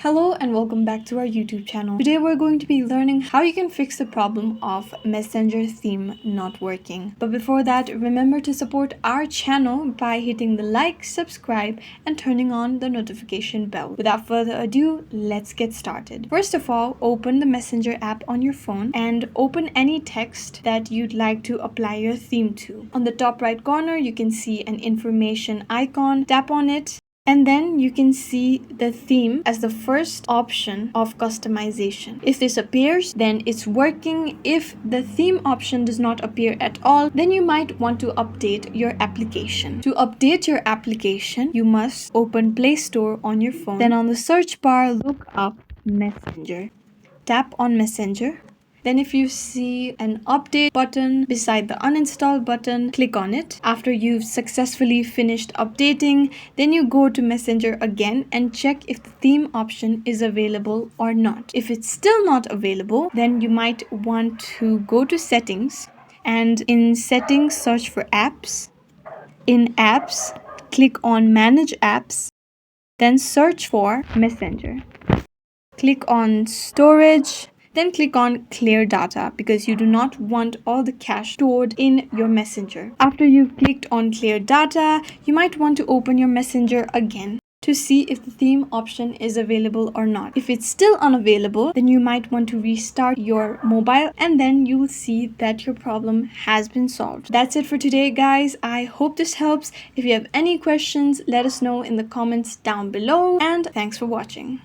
Hello and welcome back to our YouTube channel. Today we're going to be learning how you can fix the problem of Messenger theme not working. But before that, remember to support our channel by hitting the like, subscribe, and turning on the notification bell. Without further ado, let's get started. First of all, open the Messenger app on your phone and open any text that you'd like to apply your theme to. On the top right corner, you can see an information icon. Tap on it. And then you can see the theme as the first option of customization. If this appears, then it's working. If the theme option does not appear at all, then you might want to update your application. To update your application, you must open Play Store on your phone. Then on the search bar, look up Messenger. Tap on Messenger. Then if you see an update button beside the uninstall button, click on it. After you've successfully finished updating, then you go to Messenger again and check if the theme option is available or not. If it's still not available, then you might want to go to settings, and in settings search for apps. In apps, click on manage apps, then search for Messenger. Click on storage. Then click on clear data because you do not want all the cache stored in your Messenger. After you've clicked on clear data, you might want to open your Messenger again to see if the theme option is available or not. If it's still unavailable, then you might want to restart your mobile and then you will see that your problem has been solved. That's it for today, guys. I hope this helps. If you have any questions, let us know in the comments down below, and thanks for watching.